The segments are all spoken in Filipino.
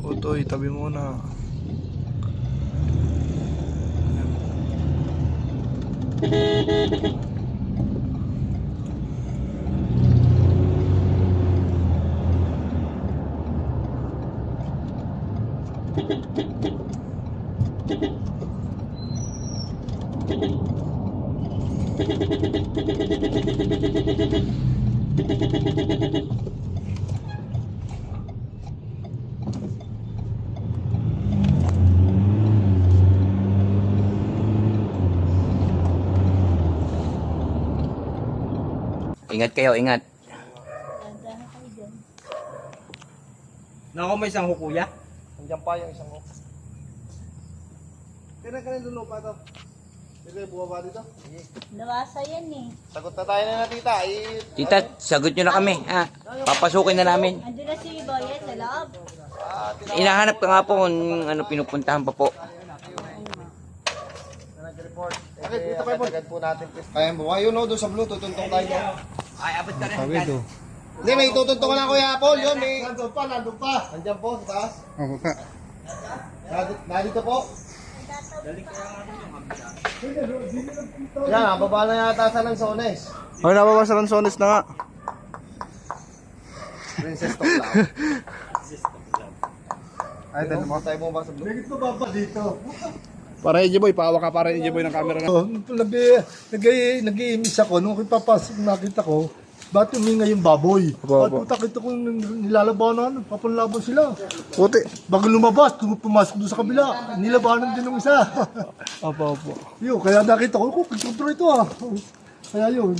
Utoy, tabi muna. Ingat kayo, ingat. Nako, may isang hukuya. Nandiyan pa yung isang hook. Kailan dulo pa ito? Sige, buwaba dito. Nawasa yan eh. Sagot na tayo na tita. Tita, sagot nyo na kami. Ha? Papasukin na namin. Ando na si Boyet sa loob. Inahanap ka nga po kung ano pinupuntahan pa po. Bakit dito kayo po? Agad po natin. Kaya mo. Ayun o, doon sa blue. Tutuntong tayo. Ay, abot ka rin. Hindi, may tutuntong na Kuya Paul. Yun, may... Nandun pa. Nandiyan po, sa taas. Opo pa. Nandito po. Yan, baba na yata sa Lanzones. Ay, nababa sa Lanzones na nga. Princess Toclao. Ay, dahil mo tayo bumaba sa blue. Bakit mo baba dito? Para EJ Boy, paawa ka para EJ Boy ng camera na. Nag-iimis ako nung papasok nakita ko, ba't huminga yung baboy? Opo, At opo. puta, kita ko nilalabanan, papanlaban sila. Puti. Bago lumabas, pumasok doon sa kabila, nilabanan din ng isa. Opo. Yun, kaya nakita ko, kontrol ito ah. Kaya yun,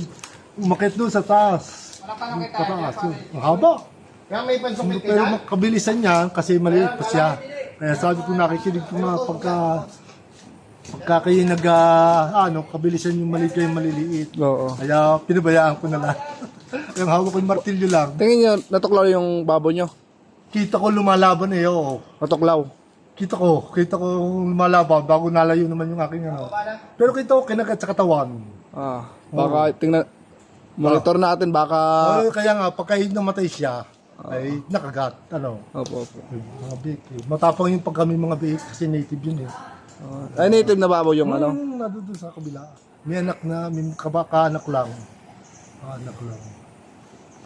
umakit doon sa taas. Pataas, yun. Ang haba. Kaya may pansukit Pero ka. makabilisan niya kasi maliit pa siya. Kaya sabi ko nakikinig ko na pagka kayo kabilisan yung maliit kayo maliliit. Oo. Kaya pinabayaan ko na lang. Yung hawak ko yung martilyo lang. Tingin nyo, natuklaw yung babo nyo. Kita ko lumalaban eh, oo. Natuklaw. Kita ko lumalaban bago nalayo naman yung aking ano. Pero kita ko kinagat sa katawan. Baka tingnan, monitor natin baka... Kaya nga, pagka namatay siya, ay nakagat. Opo. Mga biik. Matapang yung pag kami mga biik kasi native yun eh. Ay, native na babo yung ano. Nandun sa kabila. May anak na, may kaanak lang. Anak lang.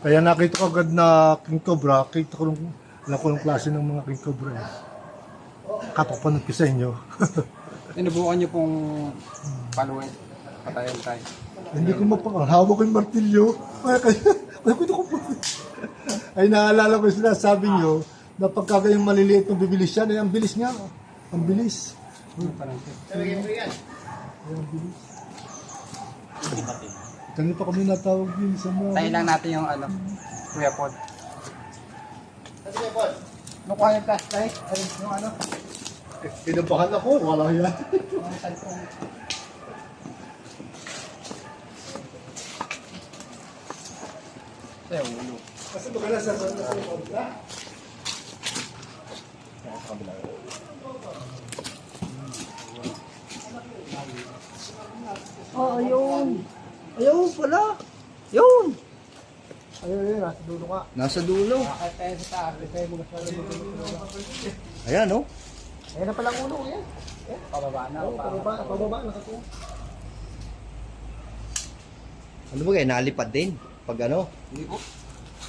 Kaya nakita ko agad na King Cobra, kita ko ng klase ng mga King Cobra. Kapapanood ko sa inyo. Tinubukan niyo pong paluin. Patayan tayo. Hindi ko hawak ko yung martilyo. Ay naalala ko yung sinasabi nyo na pagka kayong maliliit ng bibilis yan, ay ang bilis nga. Ang bilis. Kanina pa kami natawag din sa mga... Tayo lang natin yung ano, Kuya Pod. Nakuha yung flashlight. Ayun, yung ano. Kinabahan ako, wala yan. Sa ulo. Kasi baka nasa kabila. Oh, ayun. Ayun pala. Yun. Ayun, nasa dulo ka. Nasa dulo. Bakit tayo sa taas? Tayo mo sa Ayan, oh. Ayun na palang ulo. Yan. Pababa na. Pababa, nakakuha. Ano ba kayo, nalipad din? Pag ano? Hindi po.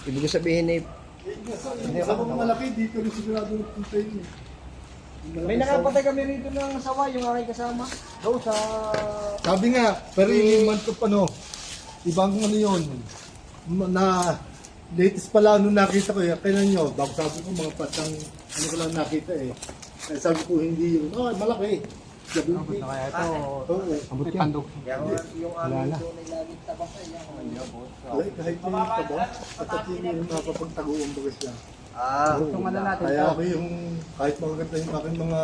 Ibig ko sabihin eh, Sa mga malaki, dito rin sigurado nagpunta yun eh. May nakapatay kami rito ng sawa, yung aking kasama. Doon sa... Sabi nga, pero yung month of ano, ibang ano yun, na latest pala nung nakita ko, kailan nyo, bago sabi ko mga patang, ano ko lang nakita eh. Kaya sabi ko hindi yun, malaki. Sabi ko, Kaya ito, oo. pandog. Wala na. Kahit yung tabo, at yung nakapagtaguan ba siya. Itong ano natin. Kaya ako yung, kahit magaganda yung aking mga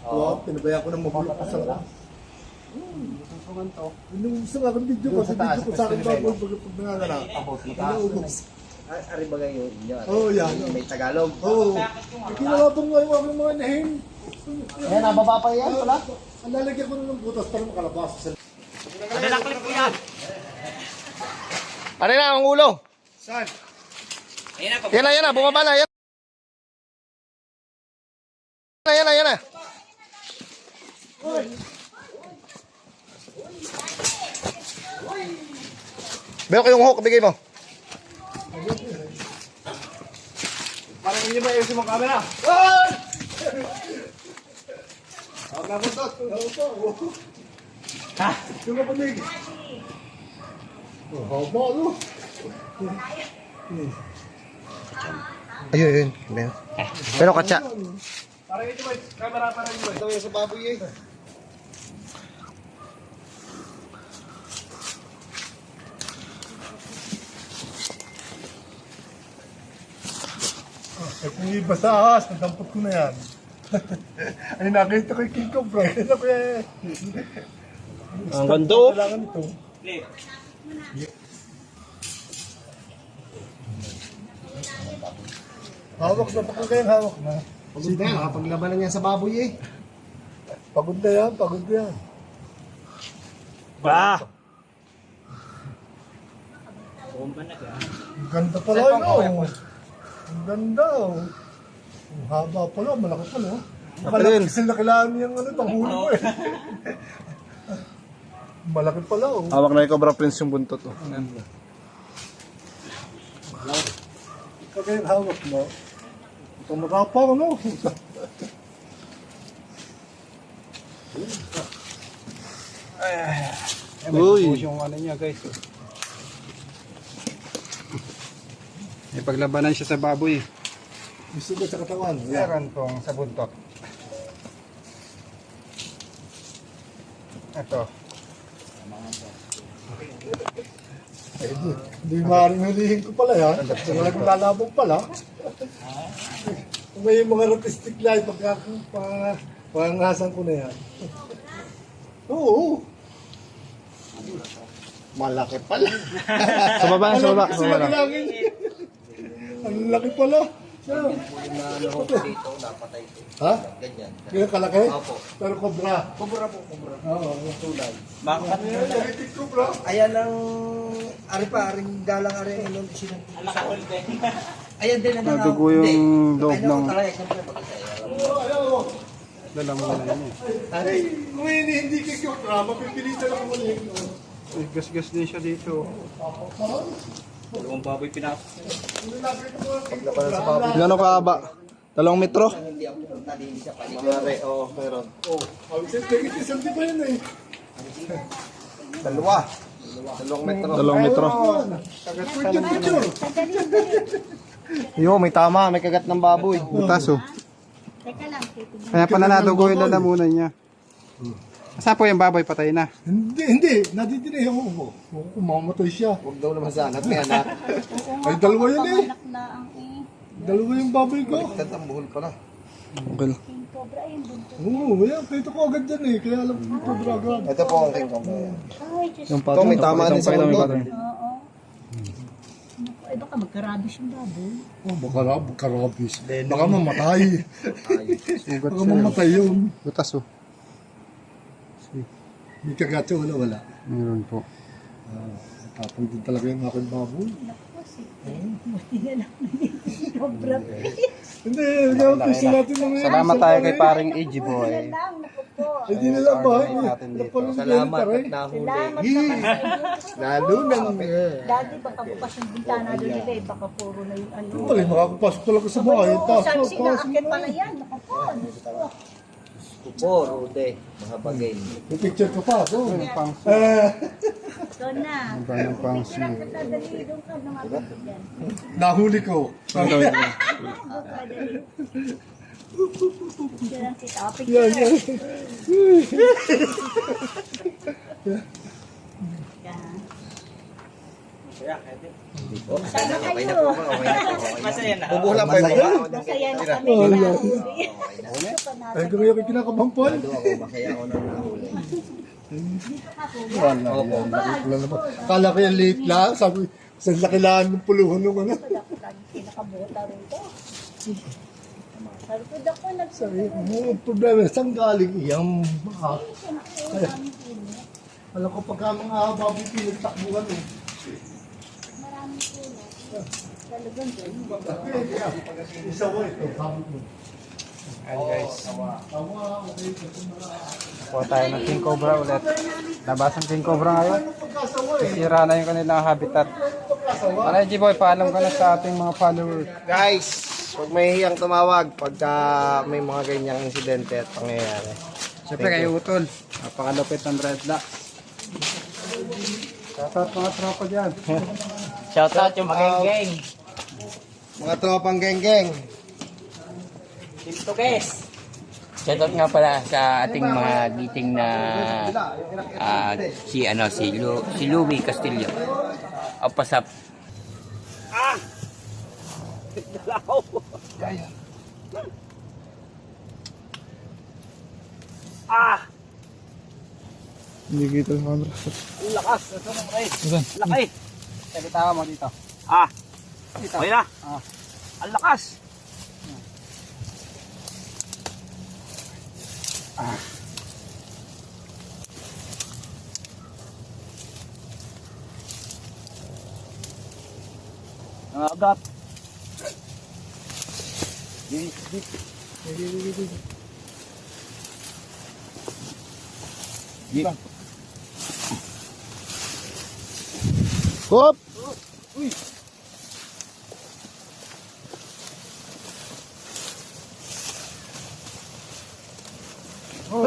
Oo, pinabayaan ko ng mabulok ko sa labas. Yung gusto nga ng video ko, sa video ko sa akin baboy pag nanganganak. Naubos. Ari bagay yun. Oo, yan. May Tagalog. Oo. Ginawa pong ngayon ako ng mga nahin. Ayan, nababa pa yan pala. Ang lalagyan ko na ng butas para makalabas sa Ano na ang ulo? Saan? Yan na, bumaba na. Yan na. Beo ko yung hook, bigay mo. Parang hindi ba yung mga camera? Ako na ko tot. Ha? Yung kapamig. Oh, haba no? Ayun. Pero katsa. Parang hindi ba yung camera, parang hindi ba? Ito yung sa baboy eh. Eh kung iba sa ahas, nadampot ko na yan. Ay nakita ko yung King Cobra. Ano ko eh. Ang gando. Kailangan ito. Hawak na, pagod kayong hawak na. Pagod na yan, nakapaglabanan yan sa baboy eh. Pagod na yan, pagod na yan. Ba! Ang ganda pala yun oh. Ang ganda oh. Ang haba pala, malaki pala oh. Malaki kasi nakilaan niyang ano, panghuli ko eh. Malaki pala oh. Hawak na yung Cobra Prince yung buntot. Oh. Pag yung hawak mo, itong makapaw ano. Uy! Yung ano niya guys. May paglabanan siya sa baboy. Gusto ko sa katawan. Yan. Meron tong sa buntot. Ito. Eh, hindi maaaring hulihin ko pala yan. Talagang lalabog pala. Kung may mga artistic light, pangangasan ko na yan. Oo. Malaki pala. Sa baba, sa baba. Kasi nakilangin. Ang laki pala. Ha? Ganyan. Ganyan kalaki? Pero kobra. Kubura po, kubra. Oo. Tulad. Bakit kobra? Ayan ang, aring galang ari ang inon sila. Ayan din ang Nadugo yung loob ng talaga, siyempre pag-isaya. dala mo na yun Ay, kung hindi kay kobra, mapipilitan ako ulit. eh. Gas-gas din siya dito. Gano'n kahaba? 2 metro? Hindi ako pupunta din sa paligid. Oh, isang di ba yun eh? 2 metro. Yo, may tama, may kagat ng baboy. Butas oh. Teka lang, titignan. Kaya pala nadugo yung lalamunan niya. Saan po yung baboy? Patay na. Hindi. Nadidinay ako mo. Kung mamamatay siya. Huwag daw naman sana, may anak. Ay, dalawa yun eh. Anak na ang Dalawa yung baboy ko. Ang buhol pala. Okay lang. king cobra yung buntot. Oo, yan. Kita ko agad yan eh. Kaya alam ko ito agad. Ito po ang king cobra. Ay, Diyos. Yung pattern. may tama din sa Pakita mo yung ulo. pattern. Oo. Naku, ay baka magkarabis yung baboy. Oh, baka rabis. Baka mamatay. Baka mamatay yun. Butas oh. May kagat yun, wala. Meron po. Tapang din talaga yung aking baboy. Naku, buti na lang king cobra. Hindi, nag-aapis natin ng Salamat tayo kay paring AG boy. Wala lang, naku po. Hindi na lang ba? Salamat at nahuli. Salamat naman sa inyo. Lalo nang... Dati baka bukas yung bintana doon nila eh, baka puro na yung ano. Pala, makakapasok talaga sa bahay. Oo, saan sinaakit pala yan? Naku po, Diyos ko. Po, Rude, mga bagay. May picture ko pa. Oh. Doon na. Ang banang pangs Kailan ka dadali doon ka lumapit yan. Nahuli ko. Doon ka dadali. Picture lang kita. Oh, picture. Yan, yan. Yan. Sana kayo. Bubuhlan pa yun. Masaya na kami. Ay, gawin ako kinakabampon. Wala yan. Kala ko yung late lang. Sabi, sa laki lang ng puluhan nung ano. Kinakabota rito. Sabi ko, dako nagsabi. Ang problema, saan galing iyang alam ko pagka mga baboy pinagtakbuhan eh. Talagang ganun. Isa ko ito, sabi ko. Ayan guys. Tawa, okay. Kuha tayo ng king cobra ulit. Labas ang king cobra ngayon. Pagkasawa eh. Sira na yung kanilang habitat. Para G-Boy, paalam ka na sa ating mga followers. Guys, huwag may hiyang tumawag pagka may mga ganyang insidente at pangyayari. Siyempre kayo utol. Napakalupit ng dreadlock. Shoutout mga tropa dyan. Shoutout yung mga geng. Mga tropang geng-geng. Shoutout nga pala sa ating mga giting na si Louie Castillo. O pasap. Hindi kita sa camera. Lakas. Ito mo kayo. Laki. Sabi mo dito. Dito. Okay na. Ang lakas. Agap. Hop!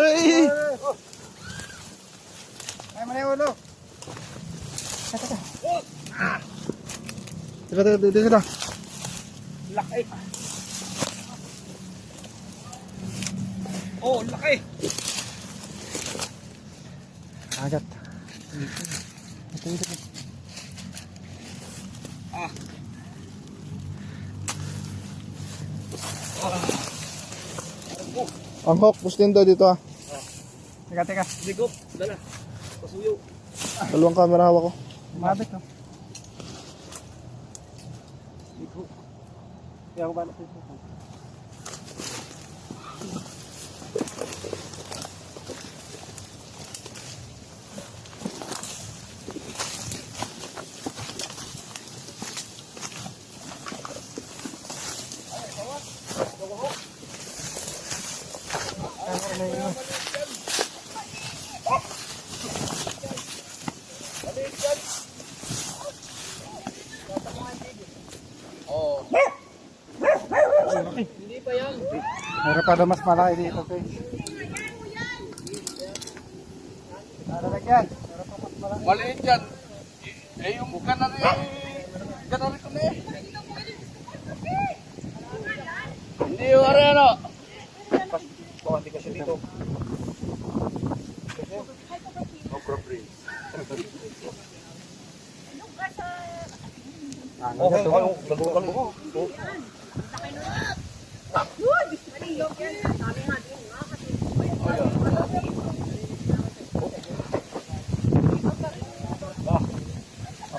Hey! Ay, mali ulo. Tira. Laki. Oh, laki. Agat. Ang hook, pustin daw dito ah. Teka. Ligop. Dala. Pasuyo. Dalawang camera hawak ko. Mabit no. Ligop. Kaya ako ba na Facebook? Meron pa daw mas malaki dito, guys. Naralagyan. Meron pa mas malaki. Maliit yan. Eh, yung kanari ko na eh. Hindi yung ano. Hindi kasi dito.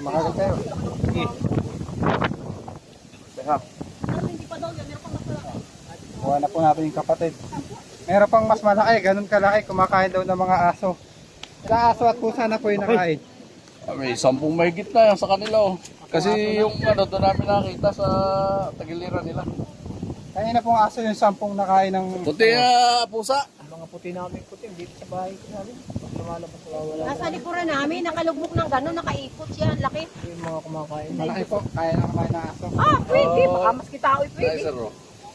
Makagal kayo. Kuha na po natin yung kapatid. Meron pang mas malaki, ganun kalaki, kumakain daw ng mga aso. Sa aso at pusa na po yung nakain. May 10 mahigit na yan sa kanila oh. Kasi yung ano doon namin nakita sa tagiliran nila. Kanina pong aso yung 10 nakain ng... Puti pusa. Mga puti namin puti, dito sa bahay ko namin. Lumalabas, wala. Nasa likuran namin, nakalugmok ng gano'n, nakaikot siya, ang laki. Yung mga kumakain. Malaki po, kaya na kumain ng aso. Pwede, baka mas kita ako'y pwede. Sir oh.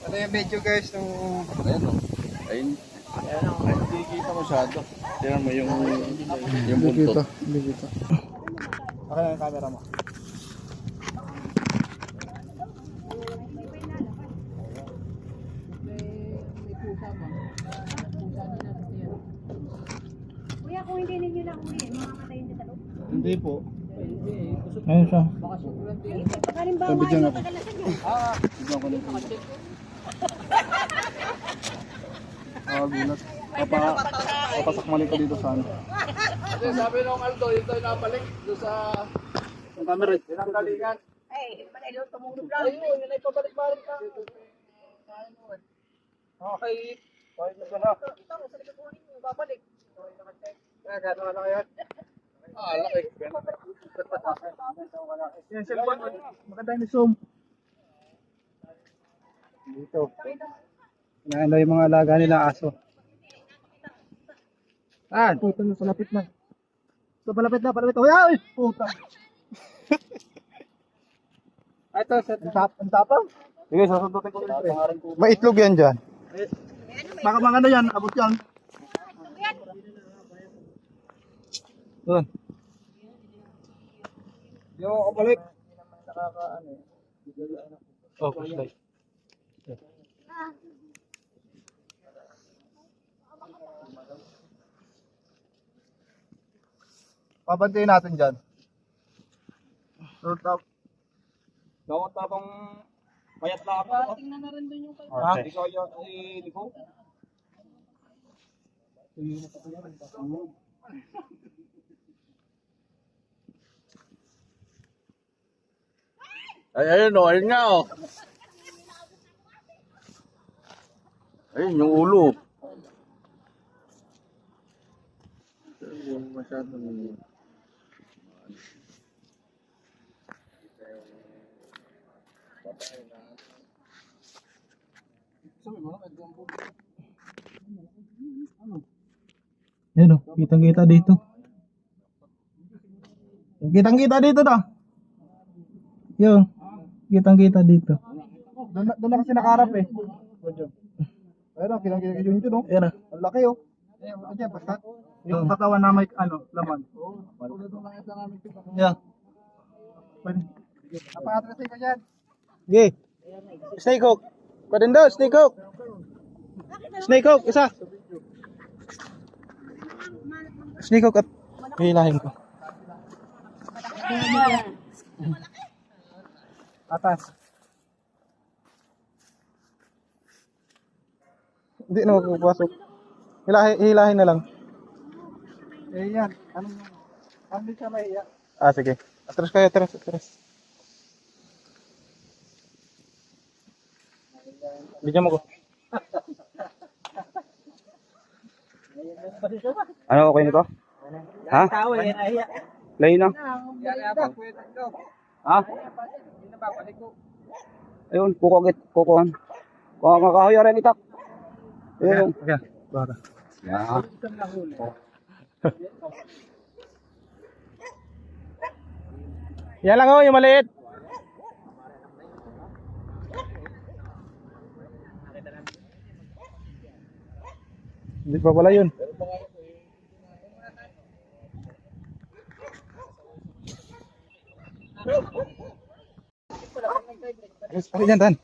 Ito yung video guys, nung... Ayan oh. Ayun. Hindi kita masyado. Tingnan mo yung buntot. Hindi kita. Okay na yung camera mo. Kuya, kung hindi ninyo na huli, makakatayin sa talong. Hindi po. Ayun siya. Halimbawa, Bigyan ako. Gulat. Papasakmali ka dito sa ano. Kasi sabi nung Aldo, yun tayo nabalik doon sa camera. Yun ang galingan. ay, panalo tumulog lang. Ayun, yun ay pabalik-balik ka. Okay. Okay na sana. Ito, sa likod mo rin, babalik. Gano'n na yan. Laki. Yan, cellphone. Maganda yung zoom. Dito. Inaano yung mga alaga nila aso. Puta na, palapit na. Palapit na. Ay, puta. Ito, Ang tapang. Sige, sasundutin ko ulit. may itlog yan dyan. Baka mga ano yan, abot yan. Doon. Yung kapalik. Oh, flashlight. Pabantayin natin dyan. Gawat tapang payat na ako. Tingnan na rin doon yung kay... Ha? Ikaw yun, si Nico? Ayun o, ayun nga o. Ayun yung ulo. Yung masyadong... Yan o, kitang-kita dito. Kitang-kita dito na. Yun, kitang-kita dito. Doon na kasi nakarap eh. Ayun o, kinakita yun no? Yan o. Ang laki oh. Ayun, dyan, basta. Yung katawan na may ano, laman. Yan. Napakatras ka dyan. Okay. Snake hook. Pa din daw, snake hook. Snake hook, isa. Snake hook at hilahin ko. Atas. Hindi na magpapasok. Hilahin na lang. Eh yan, ano siya mahiya? Ah, sige. Atras kayo, atras. Bigyan mo ko. Ano okay nito? Ha? Layo na. Ha? Ayun, kukuhan. Kukuhan kakahoy rin itak. Ayun. Okay, baka. Yeah. Yan lang yung maliit. Hindi pa pala yun. Ano yan, Tan?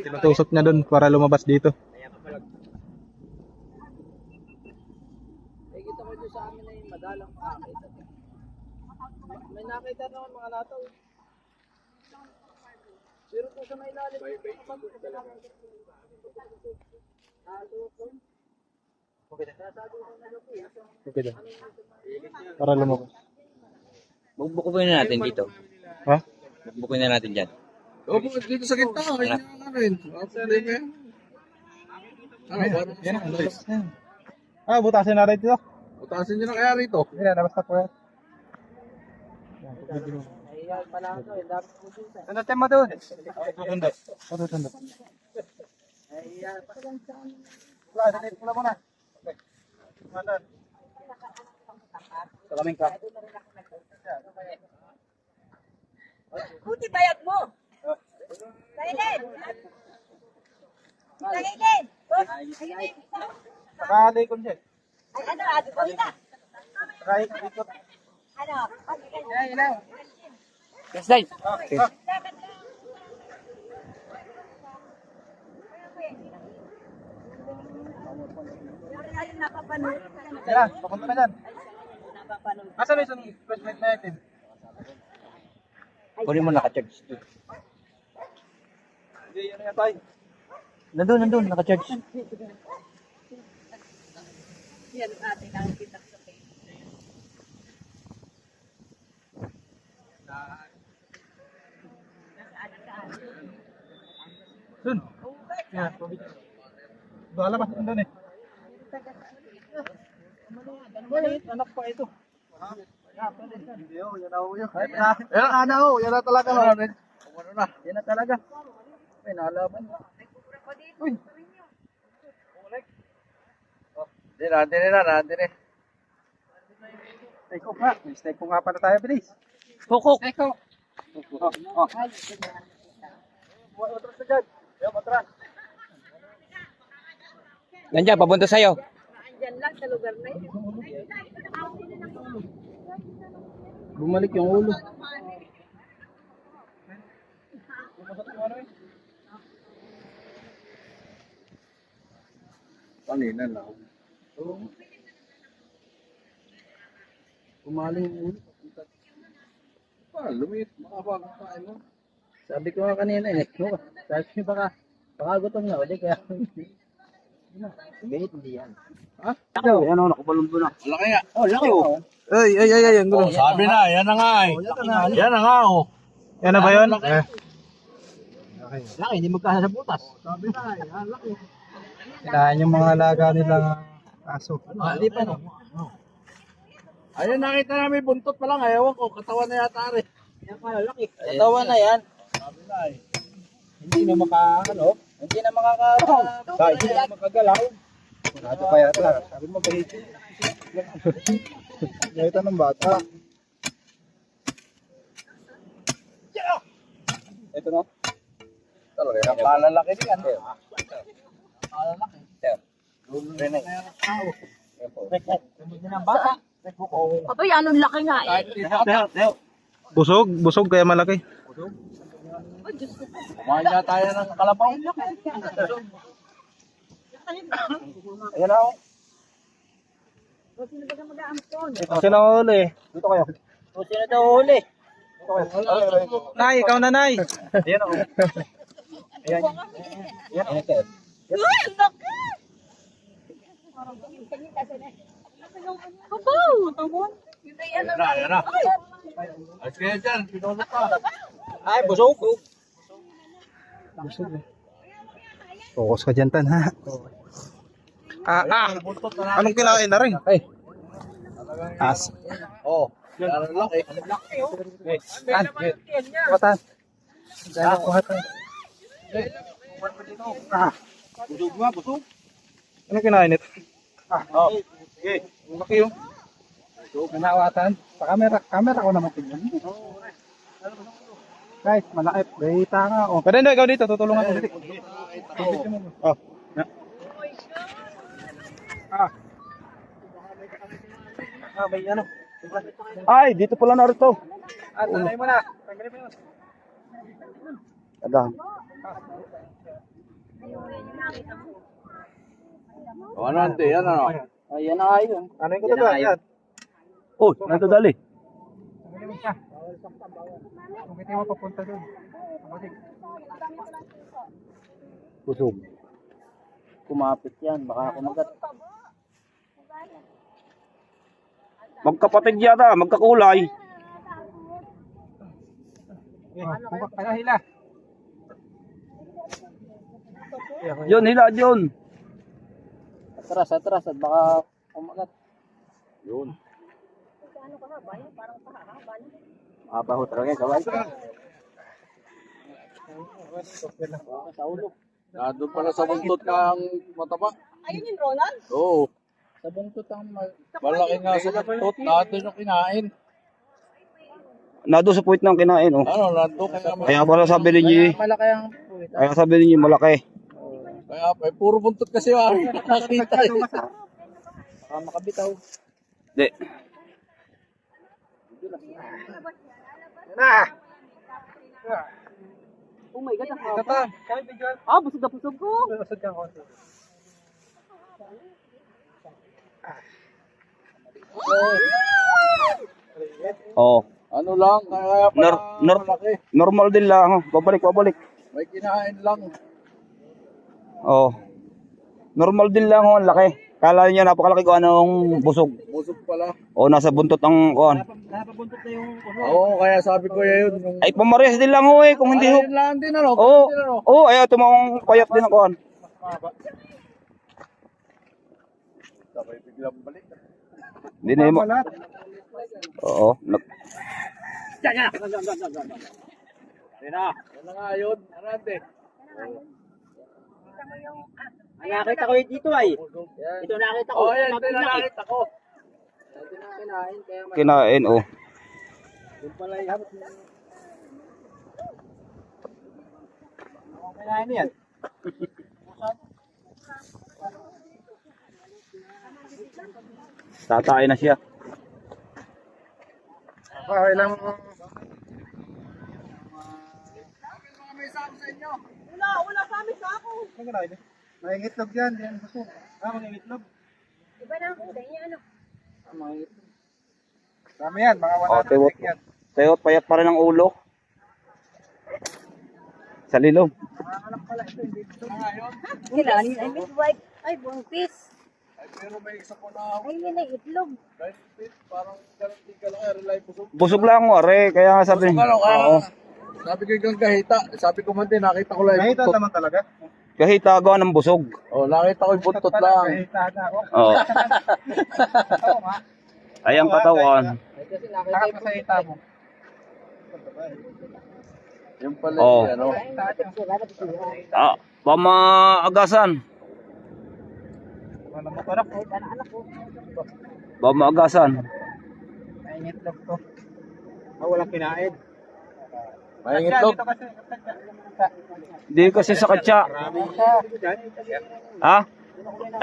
Tinutusok niya doon para lumabas dito. Kita ko doon sa amin ay madalang makakita. May nakita naman mga lataw. Pero kung sa may ilalim, Okay daw. Para lumabas. Bukbukin na natin dito. Ha? Bukbukin na natin dyan. Opo, dito sa gitna. Ayun na rin. Actually, may... Yan ang labas na yan. Ah, butasin na rin dito. Utasin nyo na kaya rito. Hindi na, labas na po yan. ayan pala ito, yung dami po dito. Sundutin mo doon. Sundot. Ayan, Wala, sanit mo na muna. Okay. Mandan. Sa kaming ka. Buti bayad mo. Silent. Silent. Saka ko dyan. Ay, ano, adi ko ita. Saka ikot. Ano? Yes, guys. Okay. Ay, Yan, papunta na dyan. Asan na yung flashlight natin? Kunin mo naka-charge. Hindi, yun na yan tayo. Nandun, naka-charge. Yan ate nakikita sa Facebook. Dun. Yan, tubig. Bala ba? Nandun eh. Anak pa ito. Yan na talaga. Yan na talaga. May nalaban. Uy. Nandun. Take off nga. Take off nga pala tayo, bilis. Pukok. Take off. Oh. Matras na dyan. Yan, matras. Nandiyan, papunta sa'yo. Andyan lang sa lugar na yun. Bumalik yung ulo. Kanina lang. Umaling yung ulo. Lumit, makapagpain mo. Sabi ko nga kanina eh. Sabi ko baka gutom na ulit kaya. Hindi yan. Ha? Yan o, nakabalong doon na. Laki nga. Oh, laki o. Ay, yan. Sabi na, yan na nga eh. Yan na nga oh. Yan na ba yun? Laki, hindi magkasa sa butas. Sabi na, yan, laki. Kailangan yung mga alaga nilang aso. Hindi pa no. Ayun, nakita namin buntot pa lang. Ewan ko, katawan na yata rin. Yan pala, laki. Katawan na yan. Hindi na Hindi na kahit hindi na makagalaw. Ito pa yata. Sabi mo kahit. Nakita ng bata. Ito na. Talaga yan. Malalaki din yan. Malalaki. Renay. Hindi ng bata. Abay, anong laki nga eh. Busog kaya malaki. Kumain na tayo ng kalabaw. Ayan na ako. Sino ba mag-aampon? Sino huli? Dito kayo. Sino daw huli? Nay, ikaw na nay. Ayan ako. Ayan. Ayan. Uy, laki! Babaw! Yan na. Ayos kayo dyan, pinulot pa. Ay, busog. Focus ka dyan, Tan, ha? Anong kinain na rin? Ay. As. Oh, yan ang laki. Tan. Kuha, Tan. Kuha, Tan. Busog nga, busog. Anong kinain ito? Okay. Laki yung. Nanawatan. Sa camera ko naman tingnan. Guys, malaki. Bahita nga. Oh. Pwede na, ikaw dito. Tutulungan ko dito. Oh. May ano. Ay, dito pala narito. Tanay mo na. Tanggalin mo yun. Ada. O ano, ante, yan ano. Ayan na kayo. Ano yung kataga? Yan. Oh, natadali. Tanggalin mo siya. Kung hindi mo papunta doon. Busog. Kumapit yan, baka kumagat. Magkapatid yata, magkakulay. Kaya hila. Yun, hila, yun. Atras at baka kumagat. Yun. Mabaho talaga, kaway. Sa ulo. Nandun pala sa buntot ng mataba. Ayun yung Ronald? Oo. Sa buntot ang Malaki nga sa buntot. Natin yung kinain. Nado sa puwit ng kinain, oh. Ano, nandun kaya Kaya pala sabi ninyo, malaki ang puwit. kaya sabi ninyo malaki. Kaya puro buntot kasi nakakita eh. Baka makabitaw. Di. Oh my God, ang Ito pa. Kaya bigyan. Ah, busog na busog ko. Lusod ka konti. Oh. Ano lang, kaya pa malaki. Normal din lang. Oh. Babalik. May kinain lang. Oh. Normal din lang oh, ang laki. Kala niyo napakalaki ko anong busog. Busog pala. O nasa buntot ang kuan. Oo, kaya sabi ko yun. Yung... Ay pumares din lang ho eh kung hindi ho. Ayun lang din ano. Oo. Din, ano. Oo, ay tumawang payat din ang kuan. Sabay biglang balik. Hindi na mo. Oo. Yan na nga yun. Arante. Nakita ko yun dito ay. Ito nakita ko. Oh, yan. Ito na nakita ko. Ito na kinain. Kaya Kinain oh. yung pala yung habot mo. Kailangan yan. Tatae na siya. Okay lang. Wala sa amin sa ako. May itlog yan. Yan gusto. May itlog. Iba na ang kulay niya, ano? May itlog. Dami yan. Mga Oh, 100 tewot. yan. Tewot payat pa rin ang ulo. Sa lilom. Kailangan ay midwife. Ay, buntis. Ay, pero may isa po na Ay, yun ay itlog. 9 feet. Parang garanti ka lang. Rely busog. Busog lang mo, are. Kaya nga sabi. Busog ano, kaya Oo. sabi ko yung kahita. Sabi ko man din, nakita ko lang yung Nakita buntot. naman talaga. Kahit gawa ng busog. Oh, nakita ko yung buntot lang. Nakita na ako. Oo. Oo nga. Ay ang katawan. Nakita sa ita mo. Yung pala Oh. yung ano. Ah, pamaagasan. Wala mo parang. Pamaagasan. May itlog to. Walang kinain. May itlog. Dito kasi. Di kasi sa katsa. Ha?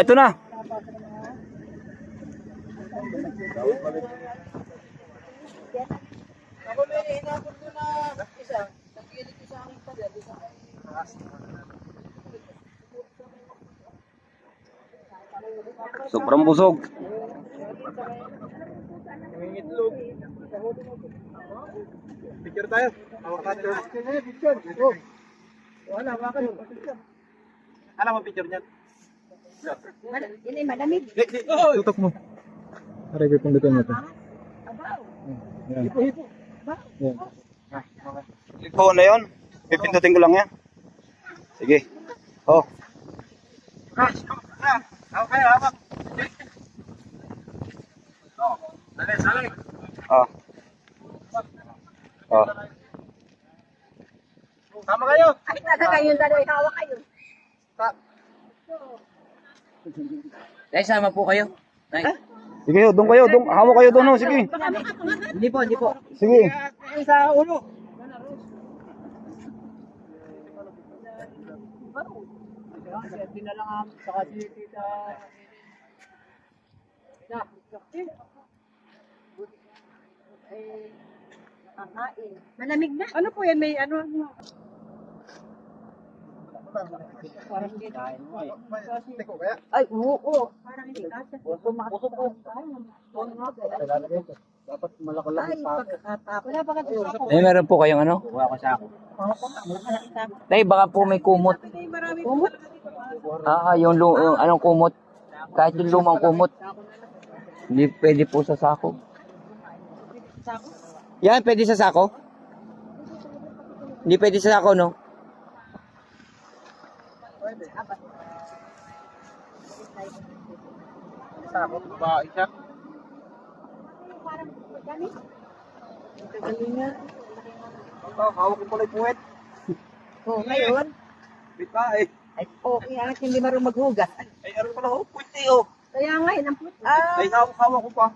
Ito na. Ako may hinapon ko na isa. Nagkilit ko sa akin tabi. Sobrang busog. May itlog. Picture tayo. Hawakan tayo. Picture. Wala, hawakan. Alam mo picture niyan? Yun ay malamig. Tutok mo. Aray ko itong luto mo ito. Yan. Yan. Ikaw na yun. Pipindutin ko lang yan. Sige. Oh. Hawak kayo, hawak. Dali, sali. Ah. Ah. Tama kayo. Ay, talaga kayong dalawa, hawak kayo. Dahil sama po kayo. Nay. Sige, doon kayo. Doon. Hawak kayo doon. Oh. Sige. Hindi po, hindi po. Sige. Sa ulo. Malamig na. Ano po yan? May ano? Teko kaya. Ay, oo. Parang hindi kasi. Puso po. Dapat malaki-laki Ay, pagkakatapos. Wala pa kasi ako. Eh, meron po kayong ano? Wala ko sa ako. Tay, baka po may kumot. Kumot. Yung anong kumot? Kahit yung lumang kumot. Hindi pwede po sa sako. Yan, pwede sa sako? Hindi pwede sa sako, no? Sa ako, ba isa? Hawak ko pala yung puwet. Oh, ngayon. Bita eh. Ay, okay, ang hindi marunong maghugas. Ay, ano pala ho? Puwet eh oh. Kaya nga, yun ang puto. Ay, hawak ko pa.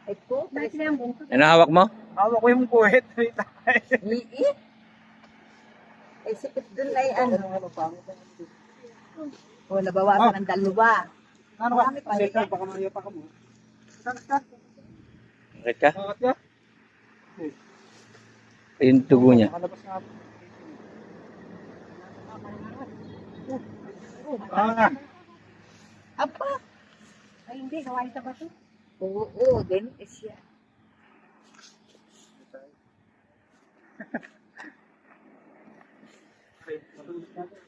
Ay, po. Dahil sila yung buntot. Ano hawak mo? Hawak ko yung puwet. Bita eh. Ay, sikip dun ay ano. O, nabawasan ng dalawa. Ano ka? Seka, baka mayata ka mo. Saan? Bakit ka? Bakit ka? Yung tugo niya. Makalabas nga. Ah, Apa? Ay, hindi, gawain sa bato. Oo, din is yan.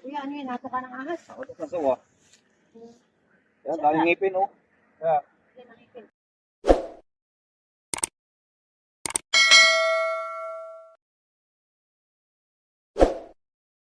Kuya, ano yun, nato ka ng ahas. Kasawa. Yan, daming ngipin oh. Yeah.